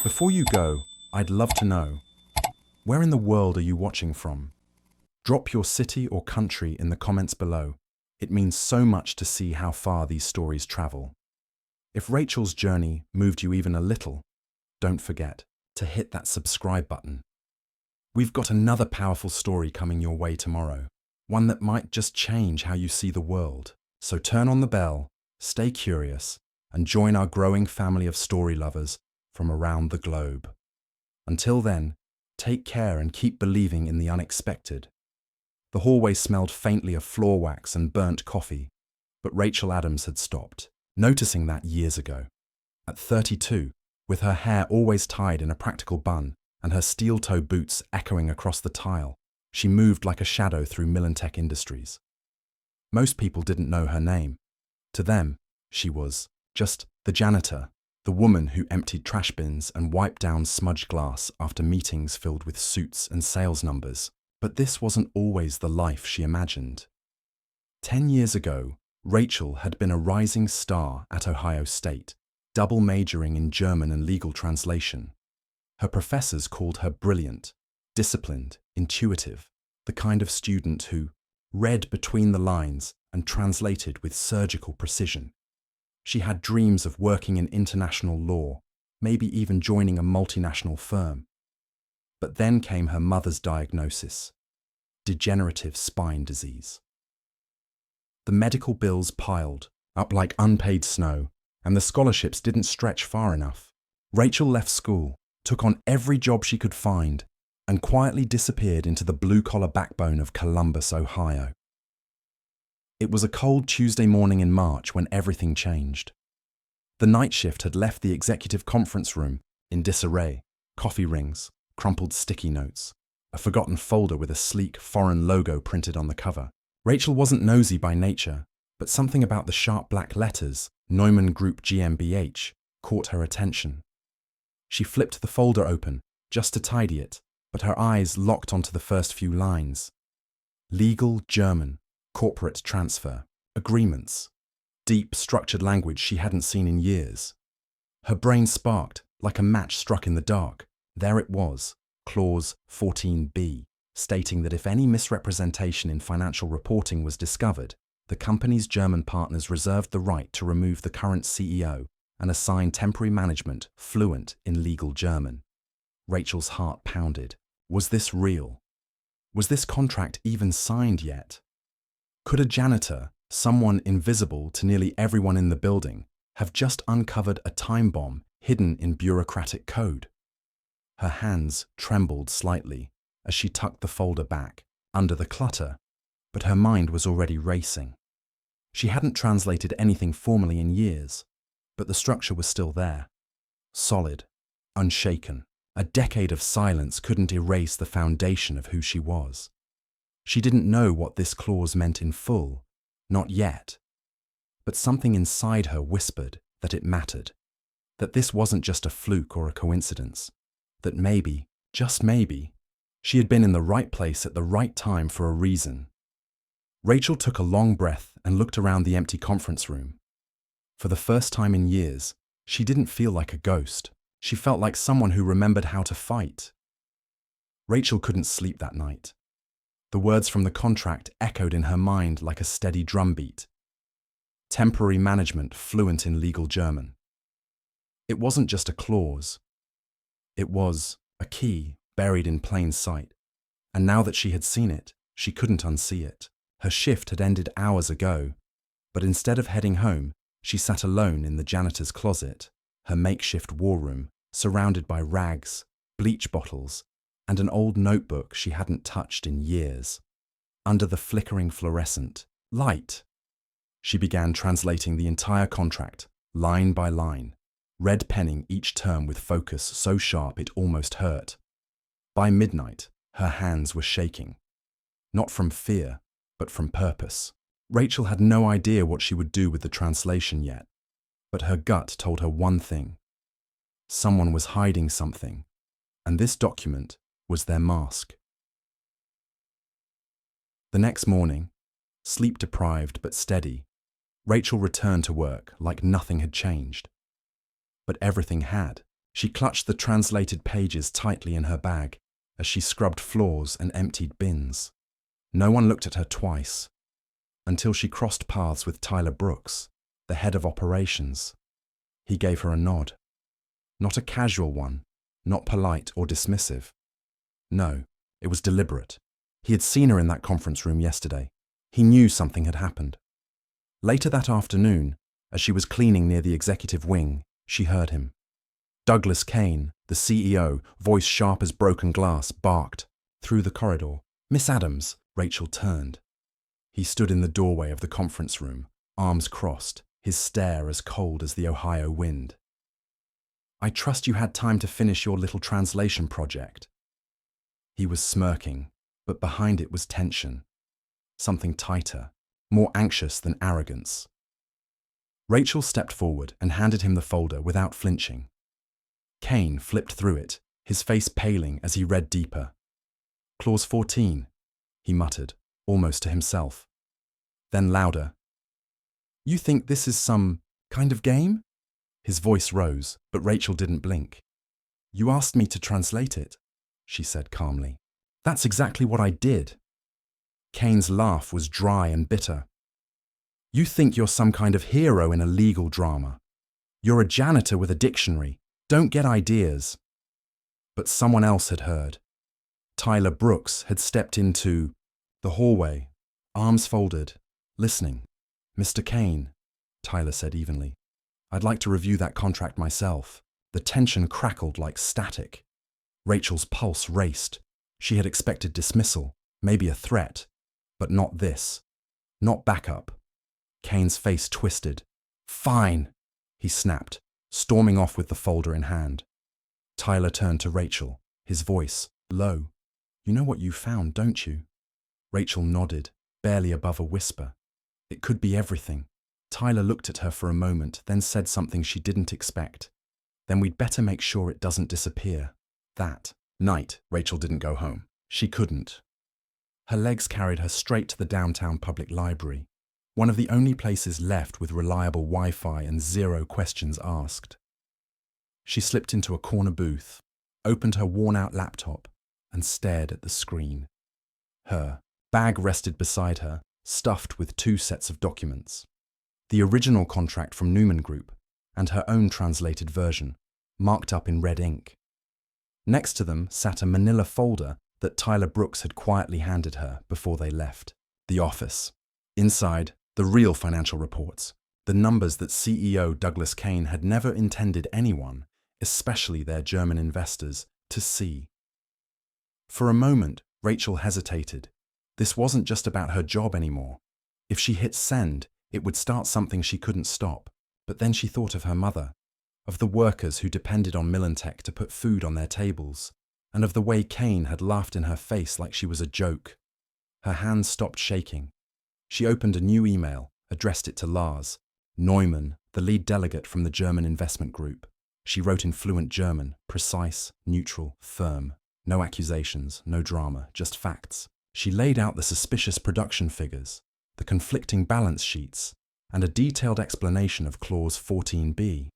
Before you go, I'd love to know, where in the world are you watching from? Drop your city or country in the comments below. It means so much to see how far these stories travel. If Rachel's journey moved you even a little, don't forget to hit that subscribe button. We've got another powerful story coming your way tomorrow, one that might just change how you see the world. So turn on the bell, stay curious, and join our growing family of story lovers from around the globe. Until then, take care and keep believing in the unexpected. The hallway smelled faintly of floor wax and burnt coffee, but Rachel Adams had stopped, noticing that years ago. At 32, with her hair always tied in a practical bun and her steel-toe boots echoing across the tile, she moved like a shadow through Millantech Industries. Most people didn't know her name. To them, she was just the janitor, the woman who emptied trash bins and wiped down smudged glass after meetings filled with suits and sales numbers. But this wasn't always the life she imagined. 10 years ago, Rachel had been a rising star at Ohio State, double majoring in German and legal translation. Her professors called her brilliant, disciplined, intuitive, the kind of student who read between the lines and translated with surgical precision. She had dreams of working in international law, maybe even joining a multinational firm. But then came her mother's diagnosis: degenerative spine disease. The medical bills piled up like unpaid snow, and the scholarships didn't stretch far enough. Rachel left school, took on every job she could find, and quietly disappeared into the blue-collar backbone of Columbus, Ohio. It was a cold Tuesday morning in March when everything changed. The night shift had left the executive conference room in disarray: coffee rings, crumpled sticky notes, a forgotten folder with a sleek foreign logo printed on the cover. Rachel wasn't nosy by nature, but something about the sharp black letters, Neumann Group GmbH, caught her attention. She flipped the folder open, just to tidy it, but her eyes locked onto the first few lines. Legal German, corporate transfer, agreements, deep, structured language she hadn't seen in years. Her brain sparked, like a match struck in the dark. There it was, Clause 14b, stating that if any misrepresentation in financial reporting was discovered, the company's German partners reserved the right to remove the current CEO and assign temporary management fluent in legal German. Rachel's heart pounded. Was this real? Was this contract even signed yet? Could a janitor, someone invisible to nearly everyone in the building, have just uncovered a time bomb hidden in bureaucratic code? Her hands trembled slightly as she tucked the folder back under the clutter, but her mind was already racing. She hadn't translated anything formally in years, but the structure was still there, solid, unshaken. A decade of silence couldn't erase the foundation of who she was. She didn't know what this clause meant in full, not yet, but something inside her whispered that it mattered, that this wasn't just a fluke or a coincidence, that maybe, just maybe, she had been in the right place at the right time for a reason. Rachel took a long breath and looked around the empty conference room. For the first time in years, she didn't feel like a ghost. She felt like someone who remembered how to fight. Rachel couldn't sleep that night. The words from the contract echoed in her mind like a steady drumbeat. Temporary management fluent in legal German. It wasn't just a clause. It was a key buried in plain sight. And now that she had seen it, she couldn't unsee it. Her shift had ended hours ago, but instead of heading home, she sat alone in the janitor's closet, her makeshift war room, surrounded by rags, bleach bottles, and an old notebook she hadn't touched in years. Under the flickering fluorescent light, she began translating the entire contract, line by line, red penning each term with focus so sharp it almost hurt. By midnight, her hands were shaking, not from fear, but from purpose. Rachel had no idea what she would do with the translation yet, but her gut told her one thing. Someone was hiding something, and this document was their mask. The next morning, sleep-deprived but steady, Rachel returned to work like nothing had changed. But everything had. She clutched the translated pages tightly in her bag as she scrubbed floors and emptied bins. No one looked at her twice, until she crossed paths with Tyler Brooks, the head of operations. He gave her a nod. Not a casual one, not polite or dismissive. No, it was deliberate. He had seen her in that conference room yesterday. He knew something had happened. Later that afternoon, as she was cleaning near the executive wing, she heard him. Douglas Kane, the CEO, voice sharp as broken glass, barked. Through the corridor, "Miss Adams," Rachel turned. He stood in the doorway of the conference room, arms crossed, his stare as cold as the Ohio wind. "I trust you had time to finish your little translation project." He was smirking, but behind it was tension. Something tighter, more anxious than arrogance. Rachel stepped forward and handed him the folder without flinching. Kane flipped through it, his face paling as he read deeper. "Clause 14, he muttered, almost to himself. Then louder. "You think this is some kind of game?" His voice rose, but Rachel didn't blink. "You asked me to translate it," she said calmly. "That's exactly what I did." Kane's laugh was dry and bitter. "You think you're some kind of hero in a legal drama. You're a janitor with a dictionary. Don't get ideas." But someone else had heard. Tyler Brooks had stepped into the hallway, arms folded, listening. "Mr. Kane," Tyler said evenly, "I'd like to review that contract myself." The tension crackled like static. Rachel's pulse raced. She had expected dismissal, maybe a threat, but not this. Not backup. Kane's face twisted. "Fine," he snapped, storming off with the folder in hand. Tyler turned to Rachel, his voice low. "You know what you found, don't you?" Rachel nodded, barely above a whisper. It could be everything. Tyler looked at her for a moment, then said something she didn't expect. "Then we'd better make sure it doesn't disappear." That night, Rachel didn't go home. She couldn't. Her legs carried her straight to the downtown public library, one of the only places left with reliable Wi-Fi and zero questions asked. She slipped into a corner booth, opened her worn-out laptop, and stared at the screen. Her bag rested beside her, stuffed with 2 sets of documents. The original contract from Newman Group and her own translated version, marked up in red ink. Next to them sat a manila folder that Tyler Brooks had quietly handed her before they left the office. Inside, the real financial reports, the numbers that CEO Douglas Kane had never intended anyone, especially their German investors, to see. For a moment, Rachel hesitated. This wasn't just about her job anymore. If she hit send, it would start something she couldn't stop. But then she thought of her mother, of the workers who depended on Millantech to put food on their tables, and of the way Kane had laughed in her face like she was a joke. Her hands stopped shaking. She opened a new email, addressed it to Lars Neumann, the lead delegate from the German investment group. She wrote in fluent German, precise, neutral, firm. No accusations, no drama, just facts. She laid out the suspicious production figures, the conflicting balance sheets, and a detailed explanation of Clause 14b,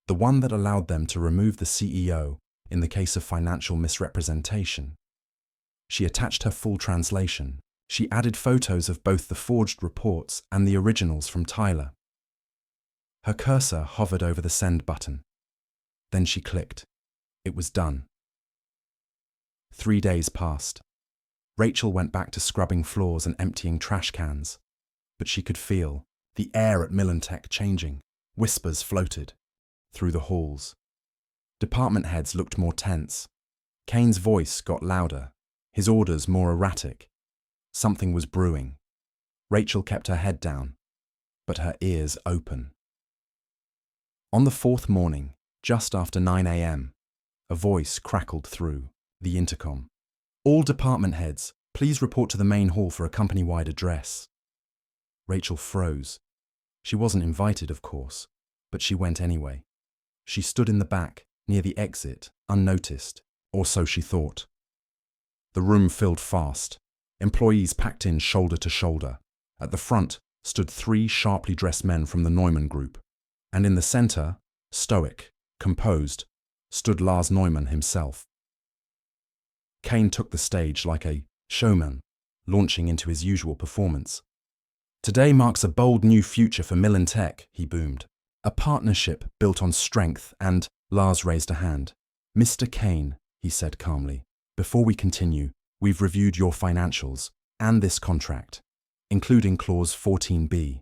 the one that allowed them to remove the CEO in the case of financial misrepresentation. She attached her full translation. She added photos of both the forged reports and the originals from Tyler. Her cursor hovered over the send button. Then she clicked. It was done. 3 days passed. Rachel went back to scrubbing floors and emptying trash cans. But she could feel the air at Millantech changing. Whispers floated through the halls. Department heads looked more tense. Kane's voice got louder, his orders more erratic. Something was brewing. Rachel kept her head down, but her ears open. On the 4th morning, just after 9 a.m., a voice crackled through the intercom. "All department heads, please report to the main hall for a company-wide address." Rachel froze. She wasn't invited, of course, but she went anyway. She stood in the back, near the exit, unnoticed, or so she thought. The room filled fast. Employees packed in shoulder to shoulder. At the front stood 3 sharply dressed men from the Neumann Group, and in the center, stoic, composed, stood Lars Neumann himself. Kane took the stage like a showman, launching into his usual performance. "Today marks a bold new future for Millentech," he boomed. "A partnership built on strength and—" Lars raised a hand. "Mr. Kane," he said calmly, "before we continue, we've reviewed your financials and this contract, including Clause 14b.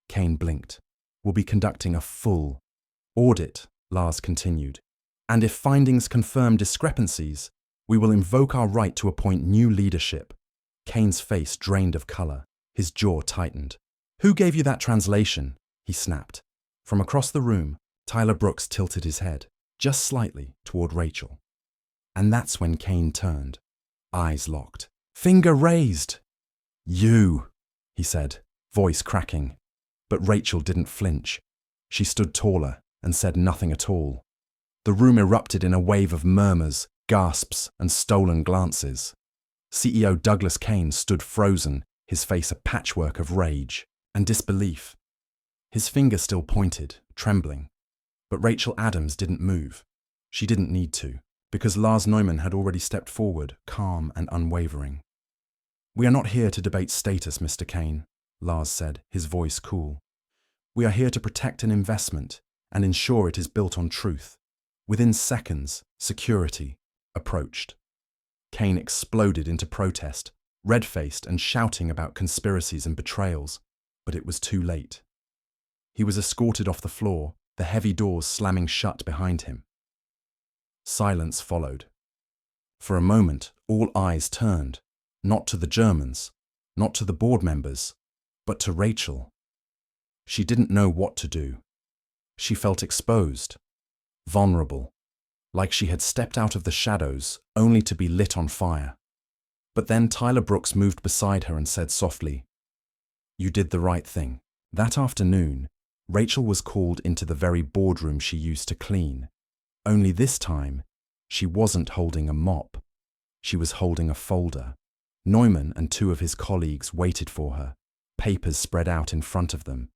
Kane blinked. "We'll be conducting a full audit," Lars continued. "And if findings confirm discrepancies, we will invoke our right to appoint new leadership." Kane's face drained of color. His jaw tightened. "Who gave you that translation?" he snapped. From across the room, Tyler Brooks tilted his head, just slightly, toward Rachel. And that's when Kane turned, eyes locked, finger raised. "You," he said, voice cracking. But Rachel didn't flinch. She stood taller and said nothing at all. The room erupted in a wave of murmurs, gasps, and stolen glances. CEO Douglas Kane stood frozen, his face a patchwork of rage and disbelief. His finger still pointed, trembling. But Rachel Adams didn't move. She didn't need to, because Lars Neumann had already stepped forward, calm and unwavering. "We are not here to debate status, Mr. Kane," Lars said, his voice cool. "We are here to protect an investment and ensure it is built on truth." Within seconds, security approached. Kane exploded into protest, red-faced and shouting about conspiracies and betrayals, but it was too late. He was escorted off the floor, the heavy doors slamming shut behind him. Silence followed. For a moment, all eyes turned, not to the Germans, not to the board members, but to Rachel. She didn't know what to do. She felt exposed, vulnerable, like she had stepped out of the shadows only to be lit on fire. But then Tyler Brooks moved beside her and said softly, "You did the right thing." That afternoon, Rachel was called into the very boardroom she used to clean. Only this time, she wasn't holding a mop. She was holding a folder. Neumann and two of his colleagues waited for her, papers spread out in front of them.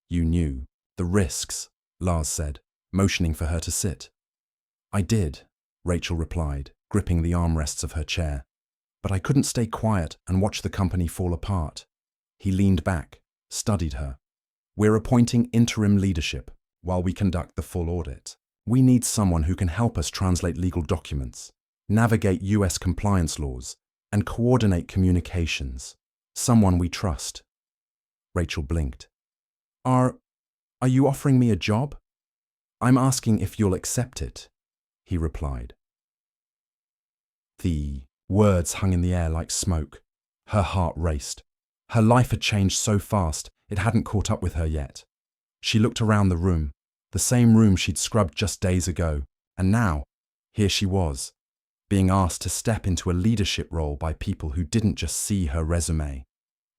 "You knew the risks," Lars said, motioning for her to sit. "I did," Rachel replied, gripping the armrests of her chair. "But I couldn't stay quiet and watch the company fall apart." He leaned back, studied her. "We're appointing interim leadership while we conduct the full audit. We need someone who can help us translate legal documents, navigate US compliance laws, and coordinate communications. Someone we trust." Rachel blinked. Are you offering me a job?" "I'm asking if you'll accept it," he replied. The words hung in the air like smoke. Her heart raced. Her life had changed so fast, it hadn't caught up with her yet. She looked around the room, the same room she'd scrubbed just days ago, and now, here she was, being asked to step into a leadership role by people who didn't just see her resume,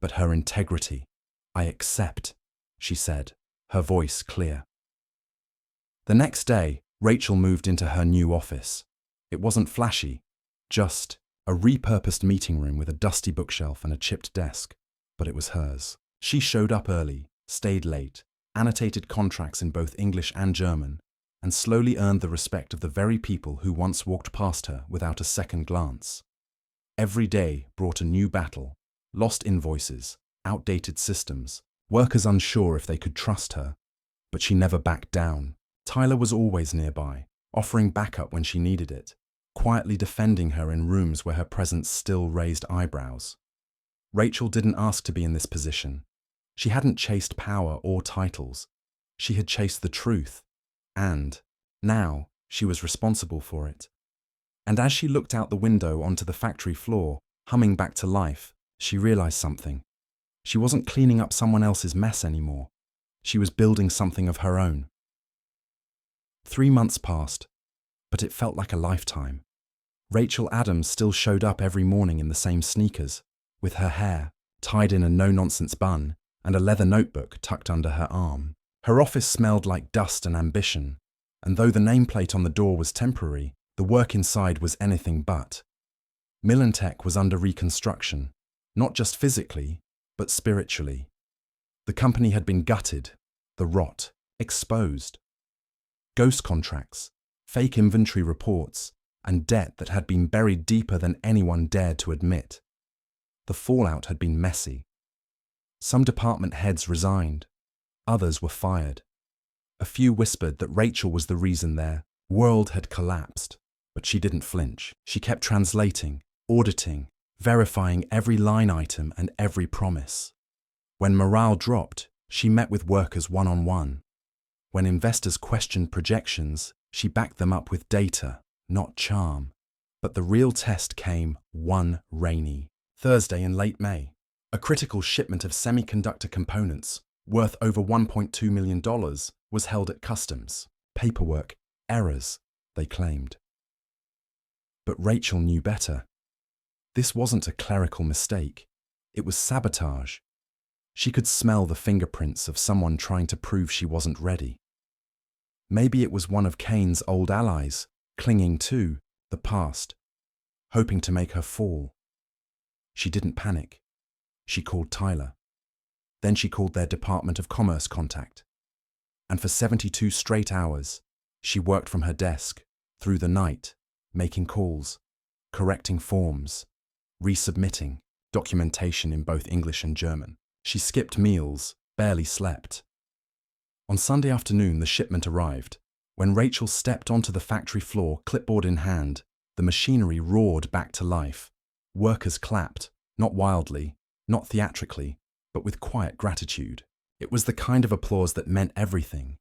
but her integrity. "I accept," she said, her voice clear. The next day, Rachel moved into her new office. It wasn't flashy, just a repurposed meeting room with a dusty bookshelf and a chipped desk, but it was hers. She showed up early, stayed late, annotated contracts in both English and German, and slowly earned the respect of the very people who once walked past her without a second glance. Every day brought a new battle, lost invoices, outdated systems, workers unsure if they could trust her, but she never backed down. Tyler was always nearby, offering backup when she needed it, quietly defending her in rooms where her presence still raised eyebrows. Rachel didn't ask to be in this position. She hadn't chased power or titles. She had chased the truth, and now she was responsible for it. And as she looked out the window onto the factory floor, humming back to life, she realized something. She wasn't cleaning up someone else's mess anymore. She was building something of her own. 3 months passed, but it felt like a lifetime. Rachel Adams still showed up every morning in the same sneakers, with her hair tied in a no-nonsense bun and a leather notebook tucked under her arm. Her office smelled like dust and ambition, and though the nameplate on the door was temporary, the work inside was anything but. Millentech was under reconstruction, not just physically, but spiritually. The company had been gutted, the rot exposed. Ghost contracts, fake inventory reports, and debt that had been buried deeper than anyone dared to admit. The fallout had been messy. Some department heads resigned. Others were fired. A few whispered that Rachel was the reason their world had collapsed. But she didn't flinch. She kept translating, auditing, verifying every line item and every promise. When morale dropped, she met with workers one-on-one. When investors questioned projections, she backed them up with data, not charm. But the real test came one rainy Thursday in late May. A critical shipment of semiconductor components, worth over $1.2 million, was held at customs. Paperwork errors, they claimed. But Rachel knew better. This wasn't a clerical mistake. It was sabotage. She could smell the fingerprints of someone trying to prove she wasn't ready. Maybe it was one of Kane's old allies, clinging to the past, hoping to make her fall. She didn't panic. She called Tyler. Then she called their Department of Commerce contact. And for 72 straight hours, she worked from her desk, through the night, making calls, correcting forms, resubmitting documentation in both English and German. She skipped meals, barely slept. On Sunday afternoon, the shipment arrived. When Rachel stepped onto the factory floor, clipboard in hand, the machinery roared back to life. Workers clapped, not wildly, not theatrically, but with quiet gratitude. It was the kind of applause that meant everything.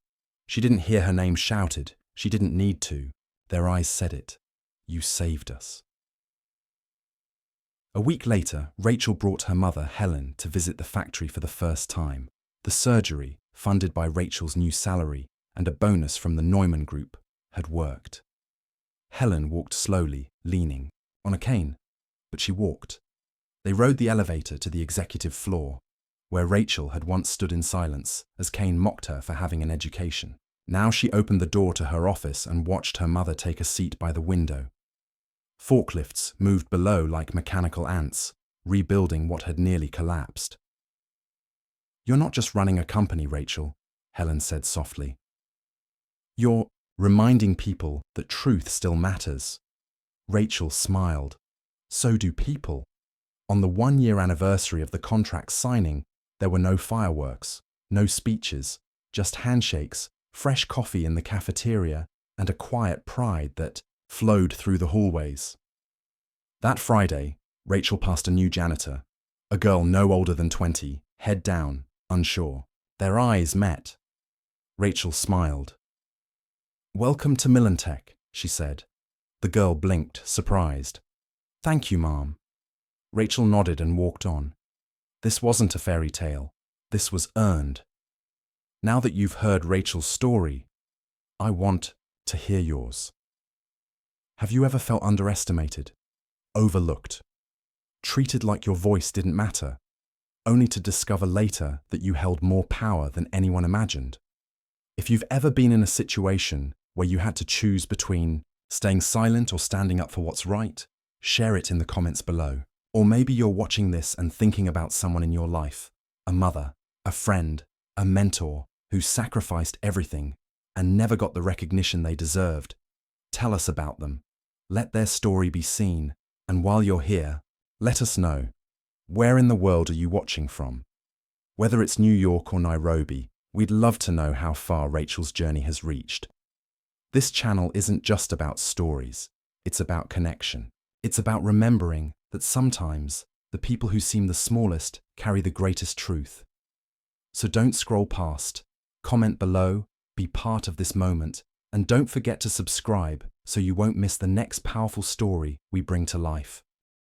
She didn't hear her name shouted. She didn't need to. Their eyes said it. You saved us. A week later, Rachel brought her mother, Helen, to visit the factory for the first time. The surgery, funded by Rachel's new salary and a bonus from the Neumann Group, had worked. Helen walked slowly, leaning on a cane, but she walked. They rode the elevator to the executive floor, where Rachel had once stood in silence as Kane mocked her for having an education. Now she opened the door to her office and watched her mother take a seat by the window. Forklifts moved below like mechanical ants, rebuilding what had nearly collapsed. You're not just running a company, Rachel, Helen said softly. You're reminding people that truth still matters. Rachel smiled. So do people. On the 1-year anniversary of the contract signing, there were no fireworks, no speeches, just handshakes, fresh coffee in the cafeteria, and a quiet pride that flowed through the hallways. That Friday, Rachel passed a new janitor, a girl no older than 20, head down, unsure. Their eyes met. Rachel smiled. Welcome to Millantech, she said. The girl blinked, surprised. Thank you, Mom. Rachel nodded and walked on. This wasn't a fairy tale. This was earned. Now that you've heard Rachel's story, I want to hear yours. Have you ever felt underestimated, overlooked, treated like your voice didn't matter, only to discover later that you held more power than anyone imagined? If you've ever been in a situation where you had to choose between staying silent or standing up for what's right, share it in the comments below. Or maybe you're watching this and thinking about someone in your life, a mother, a friend, a mentor who sacrificed everything and never got the recognition they deserved. Tell us about them. Let their story be seen. And while you're here, let us know. Where in the world are you watching from? Whether it's New York or Nairobi, we'd love to know how far Rachel's journey has reached. This channel isn't just about stories. It's about connection. It's about remembering that sometimes the people who seem the smallest carry the greatest truth. So don't scroll past. Comment below, be part of this moment, and don't forget to subscribe so you won't miss the next powerful story we bring to life.